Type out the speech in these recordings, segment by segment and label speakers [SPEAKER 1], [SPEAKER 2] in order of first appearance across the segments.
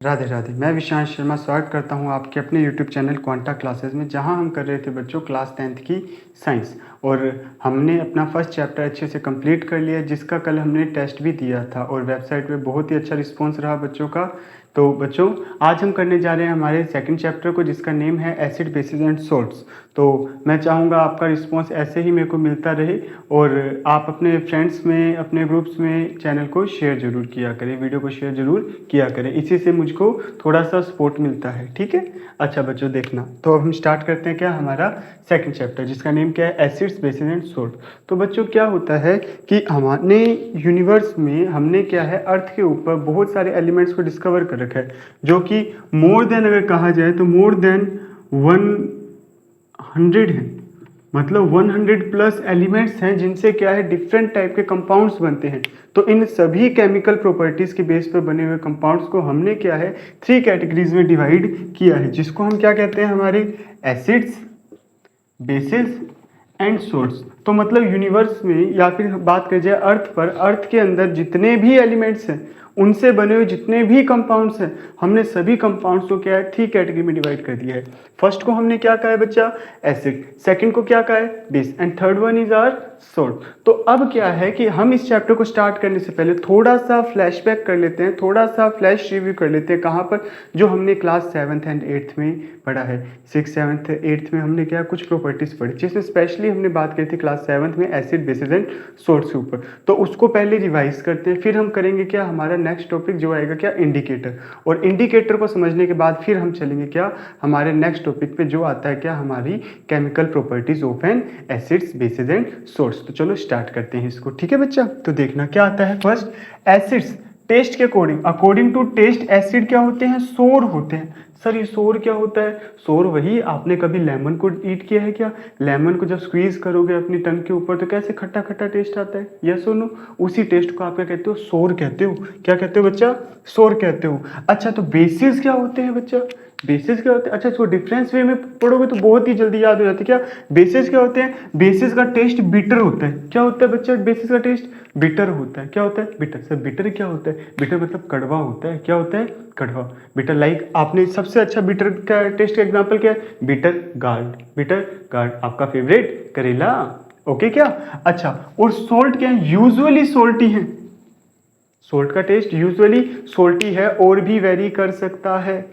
[SPEAKER 1] राधे राधे। मैं विशांश शर्मा स्वागत करता हूँ आपके अपने यूट्यूब चैनल क्वांटा क्लासेस में, जहाँ हम कर रहे थे बच्चों क्लास 10th की साइंस। और हमने अपना फर्स्ट चैप्टर अच्छे से कंप्लीट कर लिया, जिसका कल हमने टेस्ट भी दिया था और वेबसाइट पे बहुत ही अच्छा रिस्पांस रहा बच्चों का। तो बच्चों, आज हम करने जा रहे हैं हमारे सेकंड चैप्टर को, जिसका नेम है एसिड बेसिस एंड सोल्ट्स। तो मैं चाहूँगा आपका रिस्पांस ऐसे ही मेरे को मिलता रहे, और आप अपने फ्रेंड्स में, अपने ग्रुप्स में चैनल को शेयर ज़रूर किया करें, वीडियो को शेयर ज़रूर किया करें। इसी से मुझको थोड़ा सा सपोर्ट मिलता है, ठीक है। अच्छा बच्चों, देखना तो अब हम स्टार्ट करते हैं क्या हमारा सेकंड चैप्टर, जिसका नेम क्या है एसिड्स बेसिस एंड सोल्ट। तो बच्चों, क्या होता है कि हमारे यूनिवर्स में हमने क्या है, अर्थ के ऊपर बहुत सारे एलिमेंट्स को डिस्कवर कर रखा है, जो कि मोर देन, अगर कहा जाए तो मोर देन 100 है। मतलब 100 प्लस एलिमेंट्स हैं, जिनसे क्या है डिफरेंट टाइप के कंपाउंड्स बनते हैं। तो इन सभी केमिकल प्रॉपर्टीज के बेस पर बने हुए कंपाउंड्स को हमने क्या है 3 कैटेगरीज में डिवाइड किया है, जिसको हम क्या कहते हैं, हमारे एसिड्स, बेसिस एंड सोल्ट्स। तो मतलब यूनिवर्स में, या फिर बात करें जाए अर्थ पर, अर्थ के अंदर जितने भी एलिमेंट्स हैं, उनसे बने हुए जितने भी कंपाउंड्स हैं, हमने सभी कंपाउंड्स को क्या है 3 कैटेगरी में डिवाइड कर दिया है। फर्स्ट को हमने क्या कहा है बच्चा, एसिड। सेकंड को क्या कहा है, base. And third one is are salt. तो अब क्या है कि हम इस चैप्टर को स्टार्ट करने से पहले थोड़ा सा फ्लैशबैक कर लेते हैं, थोड़ा सा फ्लैश रिव्यू कर लेते हैं। कहाँ पर, जो हमने क्लास 7th एंड 8th में पढ़ा है। 6th 7th 8th में हमने क्या कुछ प्रॉपर्टीज पढ़ी, जिसमें स्पेशली हमने बात करी थी क्लास 7th में एसिड बेसिस एंड सोल्ट्स के ऊपर। तो उसको पहले रिवाइज करते हैं, फिर हम करेंगे क्या हमारा नेक्स्ट टॉपिक जो आएगा क्या, इंडिकेटर। और इंडिकेटर को समझने के बाद फिर हम चलेंगे क्या हमारे नेक्स्ट टॉपिक पे, जो आता है क्या हमारी chemical properties of an acids bases and salts. तो चलो स्टार्ट करते हैं इसको, ठीक है बच्चा। तो देखना क्या आता है फर्स्ट, एसिड्स। टेस्ट के according, according to test acid क्या होते हैं, सोर होते हैं। सर ये सोर क्या होता है, सोर वही आपने कभी लेमन को ईट किया है क्या, लेमन को जब स्क्वीज करोगे अपनी टंग के ऊपर तो कैसे खट्टा खट्टा टेस्ट आता है, यस और नो। उसी टेस्ट को आप क्या कहते हो, सोर कहते हो। क्या कहते हो बच्चा, सोर कहते हो। अच्छा, तो बेसिस क्या होते हैं बच्चा, बेसिस क्या होते हैं। अच्छा, इसको डिफरेंस वे में पढ़ोगे तो बहुत ही जल्दी याद हो जाती है। क्या बेसिस क्या होते हैं, बेसिस का टेस्ट बिटर होता है। क्या होता है बच्चा, बेसिस का टेस्ट बिटर होता है। क्या होता है, बिटर। सर बिटर क्या होता है, बिटर मतलब कड़वा होता है। क्या होता है, कड़वा। बिटर लाइक आपने सबसे अच्छा बिटर का टेस्ट का एग्जांपल क्या है, बिटर गार्ड। बिटर गार्ड आपका फेवरेट करेला, ओके क्या। अच्छा, और सोल्ट क्या है, यूजुअली सोल्टी है। सोल्ट का टेस्ट यूजुअली सोल्टी है, और भी वेरी कर सकता है।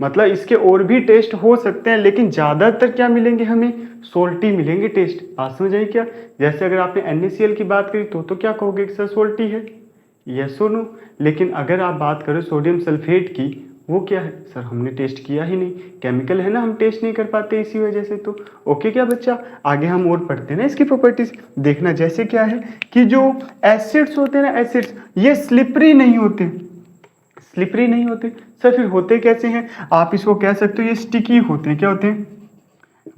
[SPEAKER 1] मतलब इसके और भी टेस्ट हो सकते हैं, लेकिन ज्यादातर क्या मिलेंगे हमें, सोल्टी मिलेंगे टेस्ट। बात समझ आई क्या। जैसे अगर आपने NaCl की बात करी तो क्या कहोगे सर, सोल्टी है, यस और नो। लेकिन अगर आप बात करो सोडियम सल्फेट की, वो क्या है सर, हमने टेस्ट किया ही नहीं, केमिकल है ना, हम टेस्ट नहीं कर पाते इसी वजह से। तो ओके क्या बच्चा, आगे हम और पढ़ते हैं ना इसकी प्रॉपर्टीज। देखना जैसे क्या है कि जो एसिड्स होते हैं ना, एसिड्स ये स्लिपरी नहीं होते। स्लिपरी नहीं होते सर, फिर होते कैसे हैं, आप इसको कह सकते हो ये स्टिकी होते हैं। क्या होते हैं,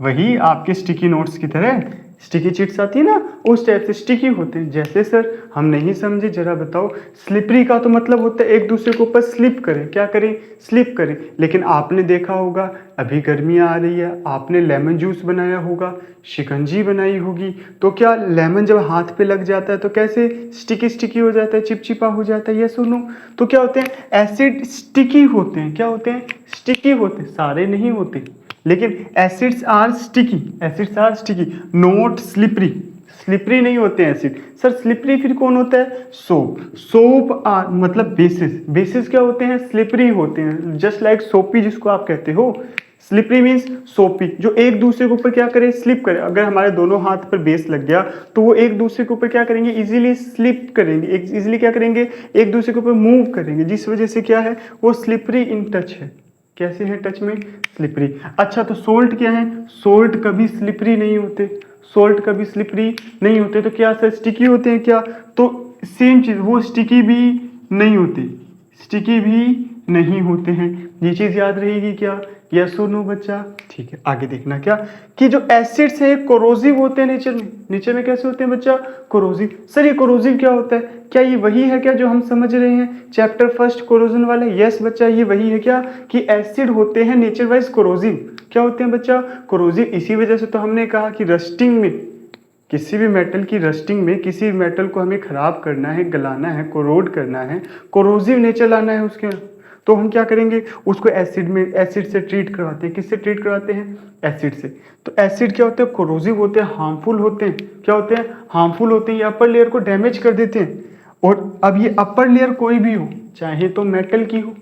[SPEAKER 1] वही आपके स्टिकी नोट्स की तरह स्टिकी चिट्स आती है ना, उस टाइप से स्टिकी होते हैं। जैसे सर हम नहीं समझे, जरा बताओ। स्लिपरी का तो मतलब होता है एक दूसरे के ऊपर स्लिप करें। क्या करें, स्लिप करें। लेकिन आपने देखा होगा, अभी गर्मियाँ आ रही है, आपने लेमन जूस बनाया होगा, शिकंजी बनाई होगी, तो क्या लेमन जब हाथ पे लग जाता है तो कैसे स्टिकी स्टिकी हो जाता है, चिपचिपा हो जाता है, ये सुनो। तो क्या होते हैं, एसिड स्टिकी होते हैं। क्या होते हैं, स्टिकी होते हैं, सारे नहीं होते, लेकिन acids are sticky, acids are sticky, not slippery. Slippery नहीं होते हैं एसिड। सर स्लिपरी फिर कौन होता है, सोप। सोप आर मतलब बेसिस। बेसिस क्या होते हैं, स्लिपरी होते हैं, जस्ट लाइक सोपी जिसको आप कहते हो। स्लिपरी मीन्स सोपी, जो एक दूसरे के ऊपर क्या करे, स्लिप करे। अगर हमारे दोनों हाथ पर बेस लग गया तो वो एक दूसरे के ऊपर क्या करेंगे, इजीली स्लिप करेंगे, इजीली क्या करेंगे, एक दूसरे के ऊपर मूव करेंगे, जिस वजह से क्या है, वो स्लिपरी इन टच है। कैसे है टच में, स्लिपरी। अच्छा, तो सोल्ट क्या है, सोल्ट कभी स्लिपरी नहीं होते, सोल्ट कभी स्लिपरी नहीं होते। तो क्या सर स्टिकी होते हैं क्या, तो सेम चीज, वो स्टिकी भी नहीं होते, स्टिकी भी नहीं होते हैं। ये चीज याद रहेगी क्या, यस और नो बच्चा। ठीक है, आगे देखना क्या कि जो एसिड्स है कोरोसिव होते हैं नेचर में। नेचर में कैसे होते हैं बच्चा, कोरोसिव। सर ये कोरोसिव क्या होता है, क्या ये वही है क्या जो हम समझ रहे हैं चैप्टर फर्स्ट कोरोजन वाले, यस बच्चा ये वही है क्या कि एसिड होते हैं नेचर वाइज कोरोसिव। क्या होते हैं बच्चा, कोरोसिव। इसी वजह से तो हमने कहा कि रस्टिंग में, किसी भी मेटल की रस्टिंग में, किसी मेटल को हमें खराब करना है, गलाना है, कोरोड करना है, कोरोसिव नेचर लाना है उसके, तो हम क्या करेंगे, उसको एसिड से ट्रीट करवाते हैं। किससे ट्रीट करवाते हैं? एसिड से। तो एसिड क्या होते हैं? कोरोसिव होते हैं, हार्मफुल होते हैं। क्या होते हैं? हार्मफुल होते हैं, ये अपर लेयर को डैमेज कर देते हैं। और अब ये अपर लेयर कोई भी हो, चाहे तो मेटल की हो,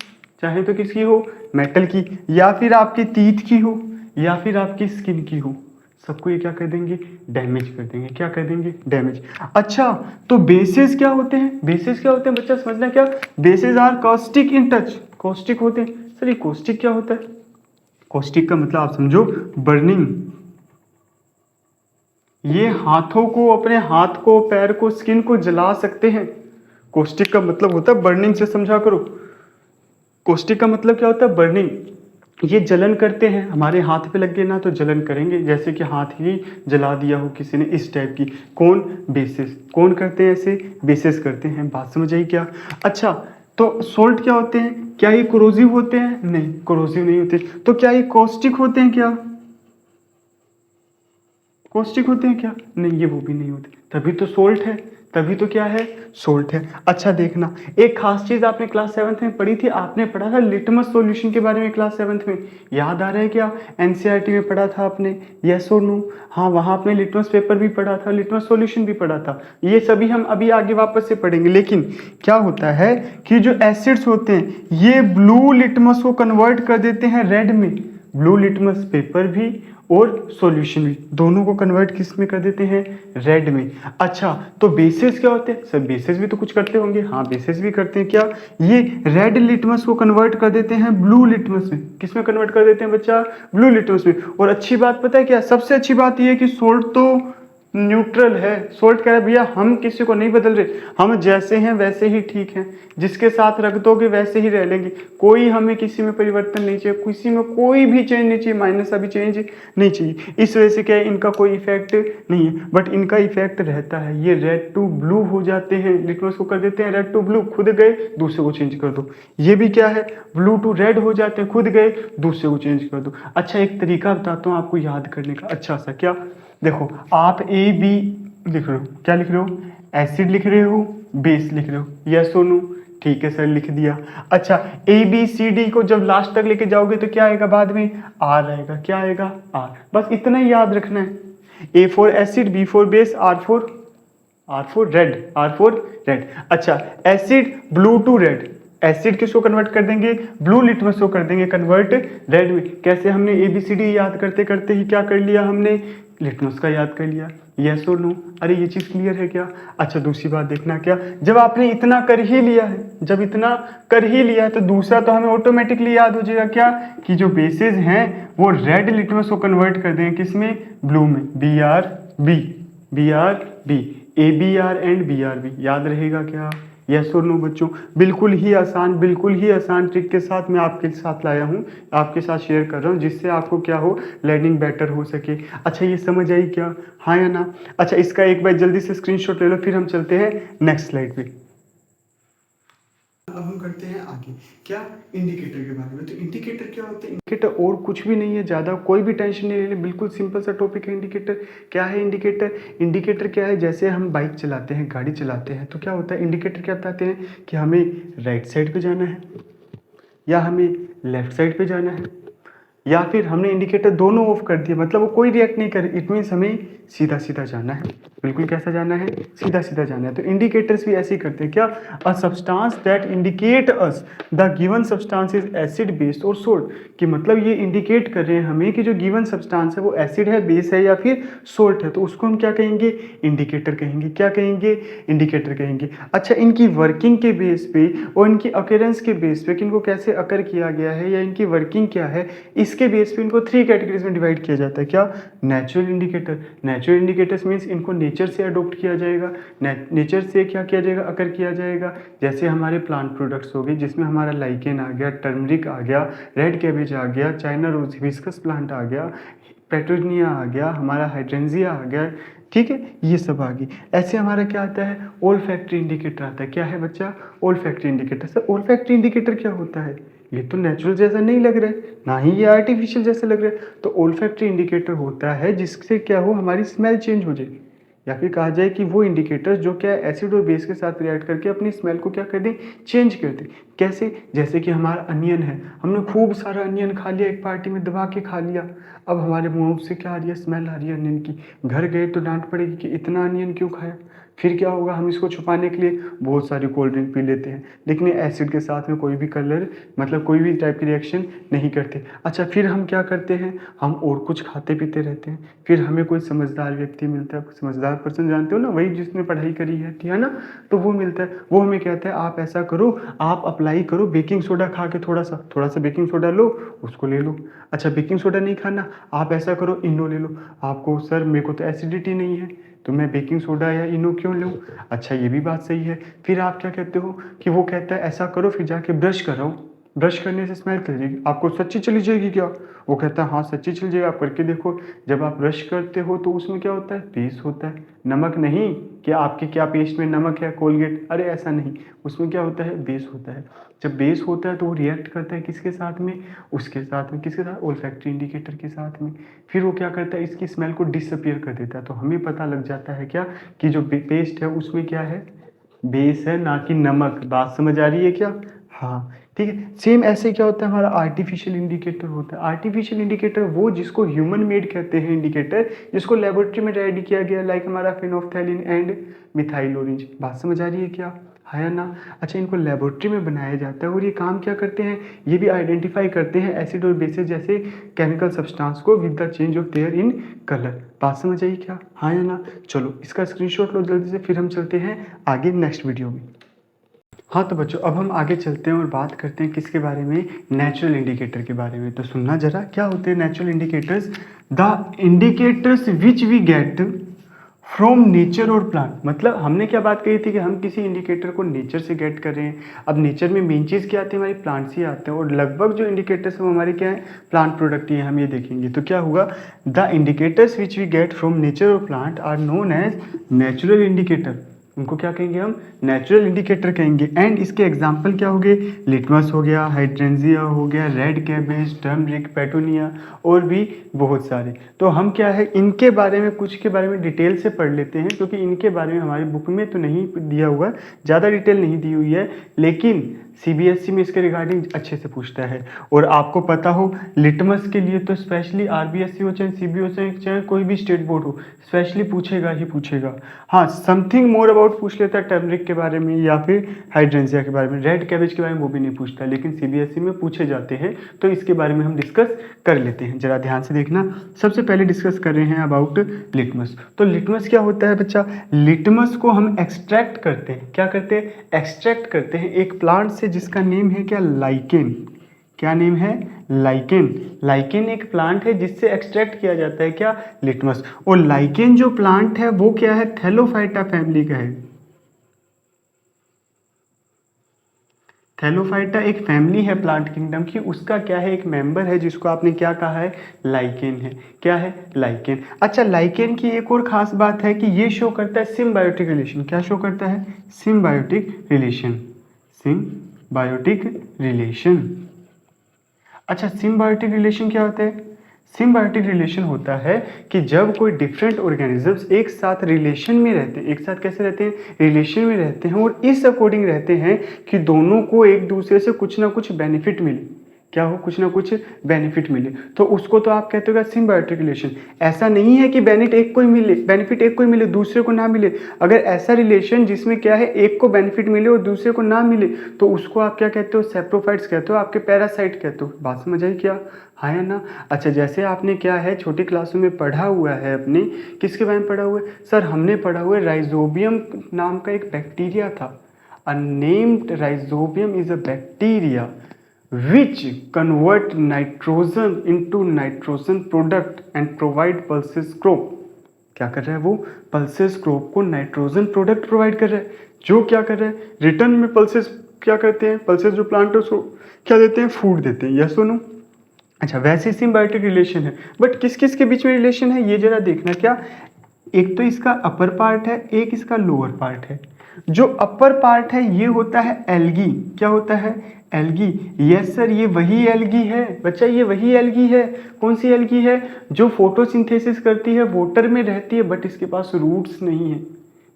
[SPEAKER 1] चाहे तो किसकी हो, मेटल की, या फिर आपकी टीथ की हो, या फिर आपकी स्किन की हो, सबको ये क्या कर देंगे? डैमेज कर देंगे। क्या कर देंगे? डैमेज। अच्छा, तो बेसिस क्या होते हैं? बेसिस क्या होते हैं बच्चा, समझना क्या? Bases are caustic in touch. Caustic होते हैं। सर ये कॉस्टिक क्या होता है? कॉस्टिक का मतलब आप समझो बर्निंग। ये हाथों को, अपने हाथ को, पैर को, स्किन को जला सकते हैं। कॉस्टिक का मतलब होता है बर्निंग, से समझा करो। कॉस्टिक का मतलब क्या होता है? बर्निंग। ये जलन करते हैं, हमारे हाथ पे लग गए ना तो जलन करेंगे, जैसे कि हाथ ही जला दिया हो किसी ने, इस टाइप की। कौन? बेसिस। कौन करते हैं ऐसे? बेसिस करते हैं। बात समझ आई क्या? अच्छा, तो सोल्ट क्या होते हैं? क्या ये कोरोसिव होते हैं? नहीं, कोरोसिव नहीं होते। तो क्या ये कॉस्टिक होते हैं? क्या कॉस्टिक होते हैं? क्या नहीं, ये वो भी नहीं होते। तभी तो सोल्ट है, तभी तो क्या है? सोल्ट है। अच्छा देखना, एक खास चीज आपने क्लास 7th में पढ़ी थी, आपने पढ़ा था लिटमस सॉल्यूशन के बारे में क्लास 7th में, याद आ रहा है क्या? एनसीईआरटी में पढ़ा था आपने, यस और नो? हाँ, वहां आपने लिटमस पेपर भी पढ़ा था, लिटमस सॉल्यूशन भी पढ़ा था। ये सभी हम अभी आगे वापस से पढ़ेंगे। लेकिन क्या होता है कि जो एसिड्स होते हैं ये ब्लू लिटमस को कन्वर्ट कर देते हैं रेड में। ब्लू लिटमस पेपर भी और सॉल्यूशन भी, दोनों को कन्वर्ट किस में कर देते हैं? रेड में। अच्छा, तो बेसिस क्या होते हैं? सर बेसिस भी तो कुछ करते होंगे। हाँ, बेसिस भी करते हैं। क्या? ये रेड लिटमस को कन्वर्ट कर देते हैं ब्लू लिटमस में। किस में कन्वर्ट कर देते हैं बच्चा? ब्लू लिटमस में। और अच्छी बात पता है क्या? सबसे अच्छी बात यह है कि सोल्ट तो न्यूट्रल है। सोल्ट कह रहा है भैया हम किसी को नहीं बदल रहे, हम जैसे हैं वैसे ही ठीक हैं, जिसके साथ रख दोगे वैसे ही रह लेंगे, कोई हमें किसी में परिवर्तन नहीं चाहिए, किसी में कोई भी चेंज नहीं चाहिए, माइनस अभी चेंज नहीं चाहिए। इस वजह से क्या है, इनका कोई इफेक्ट नहीं है, बट इनका इफेक्ट रहता है। ये रेड टू ब्लू हो जाते हैं, लिटमस को कर देते हैं रेड टू ब्लू, खुद गए दूसरे को चेंज कर दो। ये भी क्या है? ब्लू टू रेड हो जाते हैं, खुद गए दूसरे को चेंज कर दो। अच्छा, एक तरीका बताता हूँ आपको याद करने का। अच्छा सा, क्या? देखो, आप ए बी लिख रहे हो, क्या लिख रहे हो? एसिड लिख रहे हो, बेस लिख रहे हो, यस और नो? ठीक है सर, लिख दिया। अच्छा, ए बी सी डी को जब लास्ट तक लेके जाओगे तो क्या आएगा बाद में? आर आएगा। क्या आएगा? आर। बस इतना ही याद रखना है। A for acid, B for base, R for red, R for red. अच्छा, acid blue to red, acid किसको कन्वर्ट कर देंगे? ब्लू लिटमस को कर देंगे कन्वर्ट रेड में। कैसे? हमने एबीसीडी याद करते करते ही क्या कर लिया हमने? लिटमस का याद कर लिया। यस और नो? अरे ये चीज क्लियर है क्या? अच्छा, दूसरी बात देखना, क्या जब आपने इतना कर ही लिया है, जब इतना कर ही लिया है तो दूसरा तो हमें ऑटोमेटिकली याद हो जाएगा, क्या कि जो बेसिस हैं वो रेड लिटमस को कन्वर्ट कर देंगे किसमें? ब्लू में। B R B, B R B, A B R and B R B. याद रहेगा क्या? यस और नो बच्चों? बिल्कुल ही आसान, बिल्कुल ही आसान ट्रिक के साथ मैं आपके साथ लाया हूँ, आपके साथ शेयर कर रहा हूँ, जिससे आपको क्या हो, लर्निंग बेटर हो सके। अच्छा, ये समझ आई क्या? हाँ या ना? अच्छा, इसका एक बार जल्दी से स्क्रीनशॉट ले लो, फिर हम चलते हैं नेक्स्ट स्लाइड पे। अब हम करते हैं आगे, क्या? इंडिकेटर के बारे में। तो इंडिकेटर क्या होता है? इंडिकेटर और कुछ भी नहीं है, ज़्यादा कोई भी टेंशन नहीं लेनी, बिल्कुल सिंपल सा टॉपिक है इंडिकेटर। क्या है इंडिकेटर? इंडिकेटर क्या है? जैसे हम बाइक चलाते हैं, गाड़ी चलाते हैं, तो क्या होता है? इंडिकेटर क्या बताते हैं कि हमें राइट साइड पे जाना है या हमें लेफ्ट साइड पे जाना है, या फिर हमने इंडिकेटर दोनों ऑफ कर दिया, मतलब वो कोई रिएक्ट नहीं करे, इट मीन्स हमें सीधा सीधा जाना है। बिल्कुल कैसा जाना है? सीधा सीधा जाना है। तो इंडिकेटर्स भी ऐसे ही करते हैं, क्या? A substance that indicate us the given substance is acid, base और सोल्ट। कि मतलब ये इंडिकेट कर रहे हैं हमें कि जो गिवन सब्सटेंस है वो एसिड है, बेस है या फिर सोल्ट है, तो उसको हम क्या कहेंगे? इंडिकेटर कहेंगे। क्या कहेंगे? इंडिकेटर कहेंगे। अच्छा, इनकी वर्किंग के बेस पे और इनकी अकेरेंस के बेस पे कि इनको कैसे अकर किया गया है या इनकी वर्किंग क्या है, इसके बेस पे इनको 3 कैटेगरीज में डिवाइड किया जाता है। क्या? Natural indicator. Natural indicators means इनको नेचर से अडोप्ट किया जाएगा, नेचर से क्या किया जाएगा? अकर किया जाएगा। जैसे हमारे प्लांट प्रोडक्ट्स हो गए, जिसमें हमारा लाइकेन आ गया, टर्मरिक आ गया, रेड कैबेज आ गया, चाइना रोज हिबिस्कस प्लांट आ गया, पेट्रोनिया आ गया, हमारा हाइड्रेंजिया आ गया, ठीक है, ये सब आ गई। ऐसे हमारा क्या आता है? ओल फैक्ट्री इंडिकेटर आता है। क्या है बच्चा? ओल फैक्ट्री इंडिकेटर। सर ओल फैक्ट्री इंडिकेटर क्या होता है? ये तो नेचुरल जैसा नहीं लग रहा है, ना ही ये आर्टिफिशियल जैसा लग रहा है। तो ओल फैक्ट्री इंडिकेटर होता है जिससे क्या हो, हमारी स्मेल चेंज हो जाए, या फिर कहा जाए कि वो इंडिकेटर्स जो क्या है एसिड और बेस के साथ रिएक्ट करके अपनी स्मेल को क्या कर दें, चेंज कर दें। कैसे? जैसे कि हमारा अनियन है, हमने खूब सारा अनियन खा लिया, एक पार्टी में दबा के खा लिया, अब हमारे मुंह से क्या आ रही है, स्मेल आ रही है अनियन की। घर गए तो डांट पड़ेगी कि इतना अनियन क्यों खाया। फिर क्या होगा, हम इसको छुपाने के लिए बहुत सारी कोल्ड ड्रिंक पी लेते हैं, लेकिन एसिड के साथ में कोई भी कलर मतलब कोई भी टाइप की रिएक्शन नहीं करते। अच्छा, फिर हम क्या करते हैं, हम और कुछ खाते पीते रहते हैं, फिर हमें कोई समझदार व्यक्ति मिलता है, समझदार पर्सन जानते हो ना, वही जिसने पढ़ाई करी है, ठीक है ना, तो वो मिलता है, वो हमें कहता है आप ऐसा करो, आप अप्लाई करो बेकिंग सोडा खा के, थोड़ा सा बेकिंग सोडा लो, उसको ले लो। अच्छा, बेकिंग सोडा नहीं खाना, आप ऐसा करो इनो ले लो। आपको सर मेरे को तो एसिडिटी नहीं है, तो मैं बेकिंग सोडा या इनो क्यों लूँ। अच्छा, ये भी बात सही है। फिर आप क्या कहते हो कि वो कहता है ऐसा करो, फिर जाके ब्रश कराओ, ब्रश करने से स्मेल चली जाएगी। आपको सच्ची चली जाएगी क्या? वो कहता है हाँ सच्ची चली जाएगी, आप करके देखो। जब आप ब्रश करते हो तो उसमें क्या होता है, पेस्ट होता है, नमक नहीं कि आपके क्या पेस्ट में नमक है कोलगेट, अरे ऐसा नहीं, उसमें क्या होता है, बेस होता है। जब बेस होता है तो वो रिएक्ट करता है किसके साथ में, उसके साथ में, किसके साथ, ओल्फैक्टरी इंडिकेटर के साथ में। फिर वो क्या करता है, इसकी स्मेल को डिसअपियर कर देता है। तो हमें पता लग जाता है क्या कि जो पेस्ट है उसमें क्या है, बेस है, ना कि नमक। बात समझ आ रही है क्या? हाँ, ठीक है। सेम ऐसे क्या होता है, हमारा आर्टिफिशियल इंडिकेटर होता है। आर्टिफिशियल इंडिकेटर वो जिसको ह्यूमन मेड कहते हैं इंडिकेटर, जिसको लेबोरेटरी में रेडी किया गया, लाइक हमारा फिनोफ्थैलिन एंड मिथाइल ऑरेंज। बात समझ आ रही है क्या? है ना? अच्छा, इनको लेबोरेटरी में बनाया जाता है और ये काम क्या करते हैं, ये भी आइडेंटिफाई करते हैं एसिड और बेसिस जैसे केमिकल सब्सटेंस को with the change of their in colour. बात समझ आई क्या? हाँ या ना? चलो इसका स्क्रीनशॉट लो जल्दी से, फिर हम चलते हैं आगे नेक्स्ट वीडियो में। हाँ तो बच्चों, अब हम आगे चलते हैं और बात करते हैं किसके बारे में, नेचुरल इंडिकेटर के बारे में। तो सुनना जरा, क्या होते हैं natural indicators? The indicators which we get from nature और प्लांट। मतलब हमने क्या बात कही थी कि हम किसी इंडिकेटर को नेचर से गेट कर रहे हैं। अब नेचर में मेन चीज़ क्या आती है, हमारी प्लांट्स ही आते हैं, और लगभग जो इंडिकेटर्स वो हमारे क्या है, प्लांट प्रोडक्ट ही है। हम ये देखेंगे तो क्या होगा, the indicators which we get from nature और plant are known as natural indicator. उनको क्या कहेंगे हम, नेचुरल इंडिकेटर कहेंगे। एंड इसके एग्जाम्पल क्या हो गए, लिटमस हो गया, हाइड्रेंजिया हो गया, रेड कैबेज, टर्मरिक, पेटूनिया, और भी बहुत सारे। तो हम क्या है, इनके बारे में कुछ के बारे में डिटेल से पढ़ लेते हैं, क्योंकि इनके बारे में हमारी बुक में तो नहीं दिया हुआ, ज़्यादा डिटेल नहीं दी हुई है, लेकिन सीबीएसई में इसके रिगार्डिंग अच्छे से पूछता है। और आपको पता हो, लिटमस के लिए तो स्पेशली आरबीएसई हो चाहे सीबीएसई हो चाहे कोई भी स्टेट बोर्ड हो, स्पेशली पूछेगा ही पूछेगा। हाँ, समथिंग मोर अबाउट पूछ लेता है टर्मरिक के बारे में या फिर हाइड्रेंजिया के बारे में, रेड कैबेज के बारे में वो भी नहीं पूछता, लेकिन सीबीएसई में पूछे जाते हैं, तो इसके बारे में हम डिस्कस कर लेते हैं। जरा ध्यान से देखना, सबसे पहले डिस्कस कर रहे हैं अबाउट लिटमस। तो लिटमस क्या होता है बच्चा, लिटमस को हम एक्सट्रैक्ट करते हैं, क्या करते हैं, एक्सट्रैक्ट करते हैं एक प्लांट से जिसका नेम है क्या, लाइकेन। क्या नेम है, लाइकेन। लाइकेन एक प्लांट है जिससे एक्सट्रैक्ट किया जाता है क्या, लिटमस। और लाइकेन जो प्लांट है वो क्या है, थैलोफाइटा फैमिली का है। थैलोफाइटा एक फैमिली है प्लांट किंगडम की, उसका क्या है, एक मेंबर है जिसको आपने क्या कहा है, लाइकेन है। क्या है, लाइकेन। अच्छा, लाइकेन की एक और खास बात है कि ये शो करता है सिम्बायोटिक रिलेशन। क्या शो करता है, सिम्बायोटिक रिलेशन। Symbiotic relation. अच्छा, सिम्बायोटिक रिलेशन क्या होता है, सिम्बायोटिक रिलेशन होता है कि जब कोई डिफरेंट ऑर्गेनिजम्स एक साथ रिलेशन में रहते हैं, एक साथ कैसे रहते हैं, रिलेशन में रहते हैं, और इस अकॉर्डिंग रहते हैं कि दोनों को एक दूसरे से कुछ ना कुछ बेनिफिट मिले। क्या हो, कुछ ना कुछ बेनिफिट मिले, तो उसको तो आप कहते हो सिम्बायोटिक रिलेशन। ऐसा नहीं है कि बेनिफिट एक को ही मिले दूसरे को ना मिले। अगर ऐसा रिलेशन जिसमें क्या है, एक को बेनिफिट मिले और दूसरे को ना मिले, तो उसको आप क्या कहते हो, सेप्रोफाइट्स कहते हो, आपके पैरासाइट कहते हो। बात समझ आई क्या, हाँ या ना? अच्छा, जैसे आपने क्या है छोटी क्लासों में पढ़ा हुआ है, अपने किसके बारे में पढ़ा हुआ है, सर हमने पढ़ा हुआ है राइजोबियम नाम का एक बैक्टीरिया था। अ named rhizobium is a bacteria which convert nitrogen into nitrogen product and provide pulses crop। क्या कर रहा है वो, पल्सेस क्रॉप को नाइट्रोजन प्रोडक्ट प्रोवाइड कर रहा है, जो क्या कर रहा है, रिटर्न में पल्सेस क्या करते हैं, पल्सेस जो प्लांट है उसको क्या देते हैं, फूड देते हैं। यस सुनो। अच्छा, वैसे सिम्बायोटिक रिलेशन है, बट किस किस के बीच में रिलेशन है ये जरा देखना। क्या, एक तो इसका अपर पार्ट है, एक इसका लोअर पार्ट है। जो अपर पार्ट है ये होता है एल्गी। क्या होता है, एल्गी, यस सर, ये वही एल्गी है बच्चा, ये वही एल्गी है। कौन सी एल्गी है? जो फोटोसिंथेसिस करती है, वाटर में रहती है, बट इसके पास रूट्स नहीं है,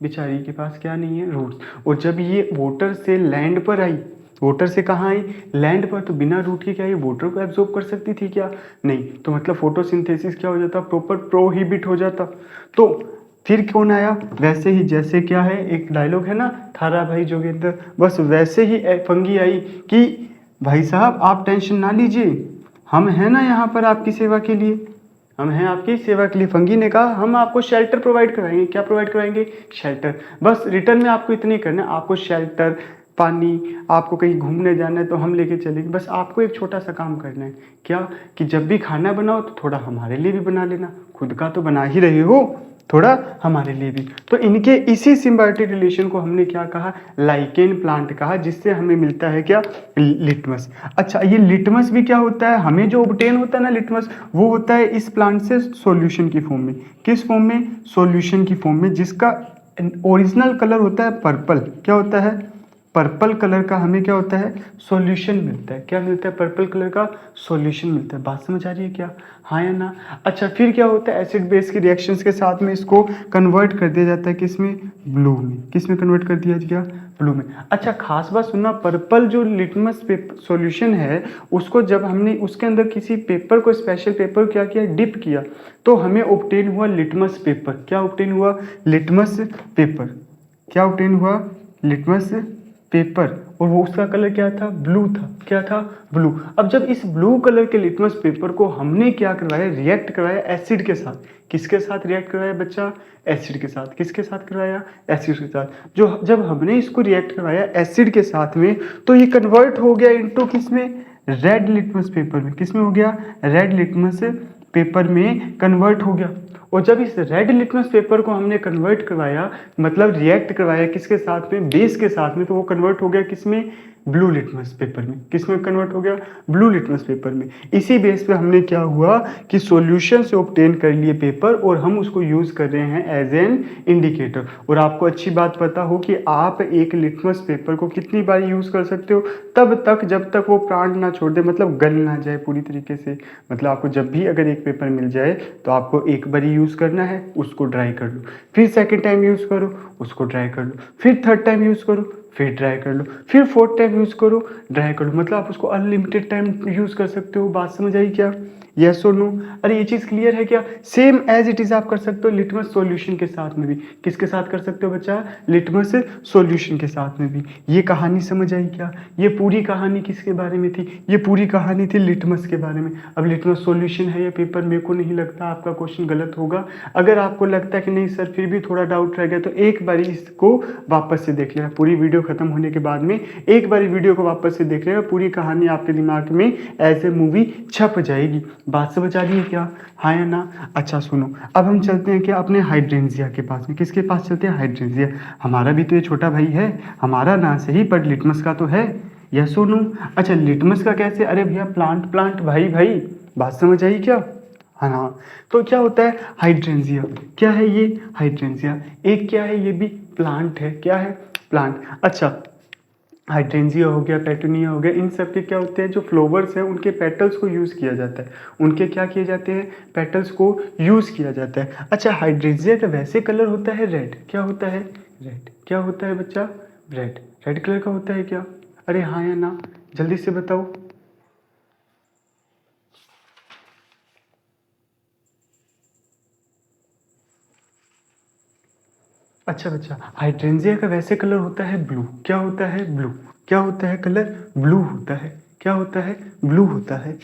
[SPEAKER 1] बेचारी के पास क्या नहीं है? रूट्स। और जब ये वाटर से लैंड पर आई, वाटर से कहाँ आई? लैंड पर, तो बिना रूट के क्या ये वाटर को एब्जॉर्ब कर सकती थी क्या? नहीं। तो मतलब फोटोसिंथेसिस क्या हो जाता? प्रॉपर प्रोहिबिट हो जाता। तो फिर कौन आया? वैसे ही जैसे क्या है, एक डायलॉग है ना, थारा भाई जोगिंदर, बस वैसे ही फंगी आई कि भाई साहब आप टेंशन ना लीजिए, हम हैं ना यहाँ पर आपकी सेवा के लिए, हम हैं आपकी सेवा के लिए। फंगी ने कहा हम आपको शेल्टर प्रोवाइड कराएंगे। क्या प्रोवाइड कराएंगे? शेल्टर। बस रिटर्न में आपको इतने करना है, आपको शेल्टर, पानी, आपको कहीं घूमने जाना है तो हम लेके चलेंगे। बस आपको एक छोटा सा काम करना है, क्या? कि जब भी खाना बनाओ तो थोड़ा हमारे लिए भी बना लेना, खुद का तो बना ही रहे हो, थोड़ा हमारे लिए भी। तो इनके इसी सिम्बायोटिक रिलेशन को हमने क्या कहा? लाइकेन प्लांट कहा, जिससे हमें मिलता है क्या? लिटमस। अच्छा, ये लिटमस भी क्या होता है? हमें जो ऑब्टेन होता है ना लिटमस, वो होता है इस प्लांट से सॉल्यूशन की फॉर्म में। किस फॉर्म में? सॉल्यूशन की फॉर्म में, जिसका ओरिजिनल कलर होता है पर्पल। क्या होता है? पर्पल कलर का हमें क्या होता है? सॉल्यूशन मिलता है। क्या मिलता है? पर्पल कलर का सॉल्यूशन मिलता है। बात समझ आ रही है क्या? हाँ या ना? अच्छा, फिर क्या होता है? एसिड बेस की रिएक्शंस के साथ में इसको कन्वर्ट कर दिया जाता है किसमें? ब्लू में। किस में कन्वर्ट कर दिया गया? ब्लू में। अच्छा, खास बात सुनना, पर्पल जो लिटमस पेपर सॉल्यूशन है, उसको जब हमने उसके अंदर किसी पेपर को, स्पेशल पेपर क्या किया? डिप किया, तो हमें ऑब्टेन हुआ लिटमस पेपर। क्या ऑब्टेन हुआ? Litmus paper. क्या ऑब्टेन हुआ? Litmus paper. और वो उसका कलर क्या था? ब्लू था। क्या था? ब्लू। अब जब इस ब्लू कलर के लिटमस पेपर को हमने क्या करवाया? रिएक्ट करवाया एसिड के साथ। किसके साथ रिएक्ट करवाया बच्चा? एसिड के साथ। किसके साथ करवाया? एसिड के साथ। जो जब हमने इसको रिएक्ट करवाया एसिड के साथ में, तो ये कन्वर्ट हो गया इनटू किसमें? रेड लिटमस पेपर में। किसमें हो गया? रेड लिटमस पेपर में कन्वर्ट हो गया। और जब इस रेड लिटमस पेपर को हमने कन्वर्ट करवाया, मतलब रिएक्ट करवाया किसके साथ में? बेस के साथ में, तो वो कन्वर्ट हो गया किसमें? ब्लू लिटमस पेपर में। किसमें कन्वर्ट हो गया? ब्लू लिटमस पेपर में। इसी बेस पे हमने क्या हुआ कि सॉल्यूशन से ऑब्टेन कर लिए पेपर, और हम उसको यूज कर रहे हैं एज एन इंडिकेटर। और आपको अच्छी बात पता हो कि आप एक लिटमस पेपर को कितनी बार यूज कर सकते हो? तब तक जब तक वो प्राण ना छोड़ दे, मतलब गल ना जाए पूरी तरीके से। मतलब आपको जब भी अगर एक पेपर मिल जाए तो आपको एक बार यूज करना है, उसको ड्राई कर लो, फिर सेकंड टाइम यूज करो, उसको ड्राई कर लो, फिर थर्ड टाइम यूज करो, फिर ड्राई कर लो, फिर फोर्थ टाइम यूज करो, ड्राई कर लो। मतलब आप उसको अनलिमिटेड टाइम यूज कर सकते हो। बात समझ आई क्या? यस और नो? अरे ये चीज क्लियर है क्या? सेम एज इट इज आप कर सकते हो लिटमस सॉल्यूशन के साथ में भी। किसके साथ कर सकते हो बच्चा? लिटमस सॉल्यूशन के साथ में भी। ये कहानी समझ आई क्या? ये पूरी कहानी किसके बारे में थी? ये पूरी कहानी थी लिटमस के बारे में। अब लिटमस सॉल्यूशन है या पेपर, मेरे को नहीं लगता आपका क्वेश्चन गलत होगा। अगर आपको लगता है कि नहीं सर फिर भी थोड़ा डाउट रह गया, तो एक बार इसको वापस से देख लेना। पूरी वीडियो खत्म होने के बाद में एक बार वीडियो को वापस से देख लेना, पूरी कहानी आपके दिमाग में एज ए मूवी छप जाएगी। बात समझ आ रही है क्या? हाँ या ना? अच्छा सुनो, अब हम चलते हैं क्या अपने हाइड्रेंजिया के पास में। किसके पास चलते हैं? हाइड्रेंजिया। हमारा भी तो ये छोटा भाई है, हमारा ना सही पर लिटमस का तो है। या सुनो, अच्छा लिटमस का कैसे? अरे भैया प्लांट प्लांट भाई भाई, बात समझ आई क्या? हाँ हाँ। तो क्या होता है हाइड्रेंजिया? क्या है ये? हाइड्रेंजिया एक क्या है? ये भी प्लांट है। क्या है? प्लांट। अच्छा, हाइड्रेंजिया हो गया, पेटूनिया हो गया, इन सब के क्या होते हैं? जो फ्लावर्स हैं उनके पेटल्स को यूज़ किया जाता है। उनके क्या किए जाते हैं? पेटल्स को यूज़ किया जाता है। अच्छा, हाइड्रेंजिया का वैसे कलर होता है रेड। क्या होता है? रेड। क्या होता है बच्चा? रेड। रेड कलर का होता है क्या? अरे हाँ या ना? जल्दी से बताओ। अच्छा बच्चा, हाइड्रेंजिया का वैसे कलर होता है ब्लू। क्या होता है? ब्लू। क्या होता है? कलर ब्लू होता है। क्या होता है? ब्लू होता है।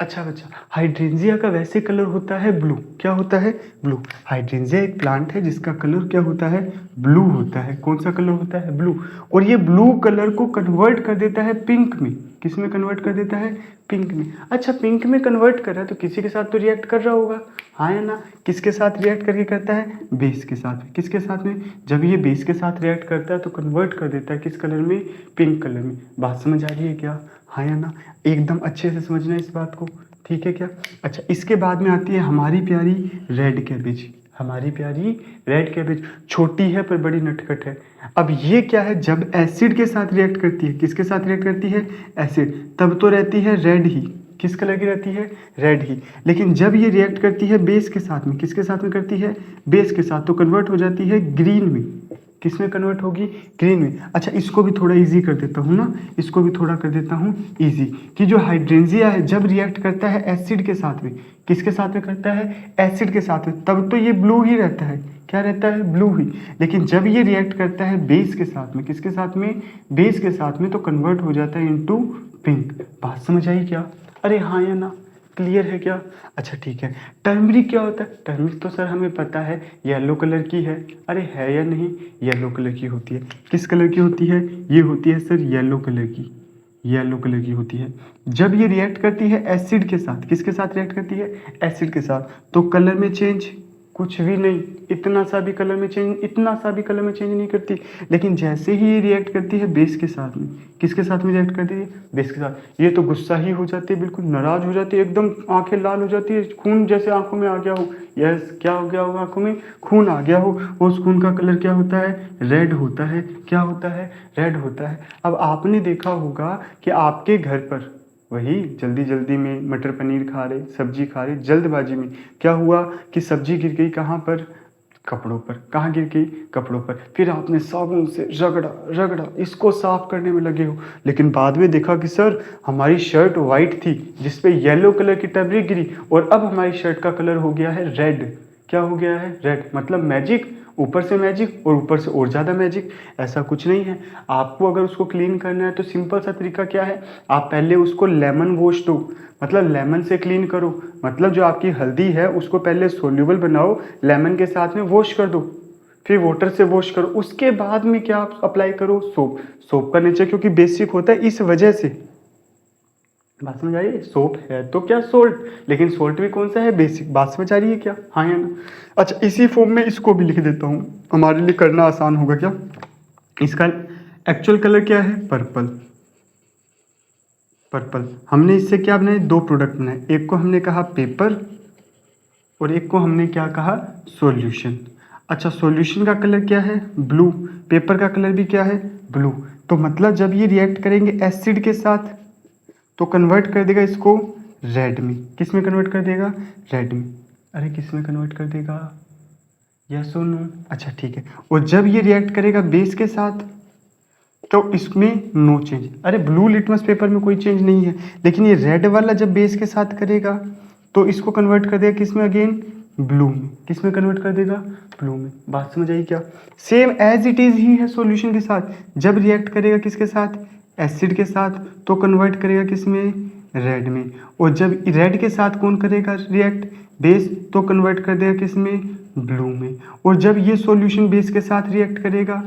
[SPEAKER 1] अच्छा बच्चा, हाइड्रेंजिया का वैसे कलर होता है ब्लू। क्या होता है? ब्लू। हाइड्रेंजिया एक प्लांट है जिसका कलर क्या होता है? ब्लू होता है। कौन सा कलर होता है? ब्लू। और ये ब्लू कलर को कन्वर्ट कर देता है पिंक में। किस में कन्वर्ट कर देता है? पिंक में। अच्छा, पिंक में कन्वर्ट कर रहा है तो किसी के साथ तो रिएक्ट कर रहा होगा, हाँ या ना? किसके साथ रिएक्ट करके करता है? बेस के साथ। किसके साथ में? जब ये बेस के साथ रिएक्ट करता है तो कन्वर्ट कर देता है किस कलर में? पिंक कलर में। बात समझ आ रही है क्या? हाँ या ना? एकदम अच्छे से समझना इस बात को, ठीक है क्या? अच्छा, इसके बाद में आती है हमारी प्यारी रेड कैबेज। हमारी प्यारी रेड कैबेज, छोटी है पर बड़ी नटखट है। अब ये क्या है, जब एसिड के साथ रिएक्ट करती है, किसके साथ रिएक्ट करती है, एसिड, तब तो रहती है रेड ही, किस कलर की रहती है, रेड ही। लेकिन जब ये रिएक्ट करती है बेस के साथ में, किसके साथ में करती है, बेस के साथ, तो कन्वर्ट हो जाती है ग्रीन में। किस में कन्वर्ट होगी, ग्रीन में। अच्छा इसको भी थोड़ा इजी कर देता हूँ ना, इसको भी थोड़ा कर देता हूँ इजी, कि जो हाइड्रेंजिया है जब रिएक्ट करता है एसिड के साथ में, किसके साथ में करता है, एसिड के साथ में, तब तो ये ब्लू ही रहता है, क्या रहता है, ब्लू ही। लेकिन जब ये रिएक्ट करता है बेस के साथ में, किसके साथ में, बेस के साथ में, तो कन्वर्ट हो जाता है इनटू पिंक। बात समझ आई क्या, अरे हाँ या ना, क्लियर है क्या। अच्छा ठीक है, टर्मरिक क्या होता है, टर्मरिक तो सर हमें पता है येलो कलर की है, अरे है या नहीं, येलो कलर की होती है। किस कलर की होती है, ये होती है सर येलो कलर की, येलो कलर की होती है। जब ये रिएक्ट करती है एसिड के साथ, किसके साथ रिएक्ट करती है, एसिड के साथ, तो कलर में चेंज कुछ भी नहीं, इतना सा भी कलर में चेंज, इतना सा भी कलर में चेंज नहीं करती। लेकिन जैसे ही ये रिएक्ट करती है बेस के साथ में, किसके साथ में रिएक्ट करती है, बेस के साथ, ये तो गुस्सा ही हो जाती है, बिल्कुल नाराज हो जाती है, एकदम आंखें लाल हो जाती है, खून जैसे आंखों में आ गया हो। यस, क्या हो गया होगा, आंखों में खून आ गया हो। उस खून का कलर क्या होता है, रेड होता है। क्या होता है, रेड होता है। अब आपने देखा होगा कि आपके घर पर वही जल्दी जल्दी में मटर पनीर खा रहे, सब्जी खा रहे, जल्दबाजी में क्या हुआ कि सब्जी गिर गई कहाँ पर, कपड़ों पर। कहाँ गिर गई, कपड़ों पर। फिर आपने साबुन से रगड़ा रगड़ा, इसको साफ करने में लगे हो, लेकिन बाद में देखा कि सर हमारी शर्ट वाइट थी जिसपे येलो कलर की टर्मरिक गिरी, और अब हमारी शर्ट का कलर हो गया है रेड। क्या हो गया है, रेड। मतलब मैजिक, ऊपर से मैजिक और ऊपर से और ज़्यादा मैजिक। ऐसा कुछ नहीं है। आपको अगर उसको क्लीन करना है तो सिंपल सा तरीका क्या है, आप पहले उसको लेमन वॉश दो, मतलब लेमन से क्लीन करो। मतलब जो आपकी हल्दी है उसको पहले सोल्यूबल बनाओ, लेमन के साथ में वॉश कर दो, फिर वाटर से वॉश करो। उसके बाद में क्या आप अप्लाई करो, सोप। सोप का नेचर क्योंकि बेसिक होता है, इस वजह से। बात समझ आ रही है, सोप है तो क्या सोल्ट, लेकिन सोल्ट भी कौन सा है, बेसिक। बात समझ आ रही है क्या, हाँ या ना। अच्छा इसी फॉर्म में इसको भी लिख देता हूँ, हमारे लिए करना आसान होगा। क्या इसका एक्चुअल कलर क्या है, पर्पल। पर्पल। हमने इससे क्या बनाए, दो प्रोडक्ट बनाए, एक को हमने कहा पेपर और एक को हमने क्या कहा, सॉल्यूशन। अच्छा सॉल्यूशन का कलर क्या है, ब्लू। पेपर का कलर भी क्या है, ब्लू। तो मतलब जब ये रिएक्ट करेंगे एसिड के साथ तो कन्वर्ट कर देगा इसको रेड में। किस में कन्वर्ट कर देगा, रेड में। अरे किस में कन्वर्ट कर देगा, यस और नो। अच्छा ठीक है। और जब ये रिएक्ट करेगा बेस के साथ तो इसमें नो चेंज। अरे ब्लू लिटमस पेपर में कोई चेंज नहीं है, लेकिन ये रेड वाला जब बेस के साथ करेगा तो इसको कन्वर्ट कर देगा किस में, अगेन ब्लू में। किस में कन्वर्ट कर देगा, ब्लू में। बात समझ आई क्या, सेम एज इट इज ही है सॉल्यूशन के साथ। जब रिएक्ट करेगा किसके साथ, एसिड के साथ, तो कन्वर्ट करेगा किस में, रेड में। और जब रेड के साथ कौन करेगा रिएक्ट, बेस, तो कन्वर्ट कर देगा किस में, ब्लू में। और जब ये सॉल्यूशन बेस के साथ रिएक्ट करेगा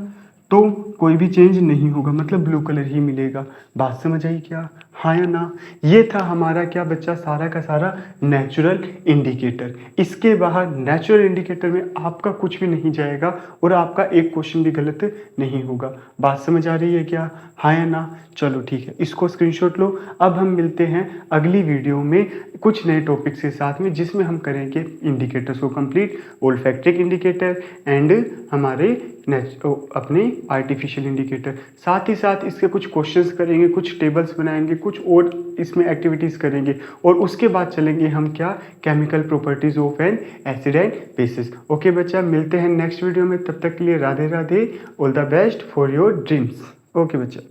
[SPEAKER 1] तो कोई भी चेंज नहीं होगा, मतलब ब्लू कलर ही मिलेगा। बात समझ आई क्या, हाँ या ना। ये था हमारा क्या बच्चा, सारा का सारा नेचुरल इंडिकेटर। इसके बाहर नेचुरल इंडिकेटर में आपका कुछ भी नहीं जाएगा और आपका एक क्वेश्चन भी गलत नहीं होगा। बात समझ आ रही है क्या, हाँ या ना। चलो ठीक है, इसको स्क्रीनशॉट लो। अब हम मिलते हैं अगली वीडियो में कुछ नए टॉपिक्स के साथ में, जिसमें हम करेंगे इंडिकेटर्स को कंप्लीट, ओल्फैक्टिक इंडिकेटर एंड हमारे अपने आर्टिफिशियल इंडिकेटर। साथ ही साथ इसके कुछ क्वेश्चंस करेंगे, कुछ टेबल्स बनाएंगे, कुछ और इसमें एक्टिविटीज़ करेंगे, और उसके बाद चलेंगे हम क्या, chemical properties of N acid and bases. Okay बच्चा, मिलते हैं नेक्स्ट वीडियो में, तब तक के लिए Radhe Radhe, all the best for your dreams. Okay बच्चा।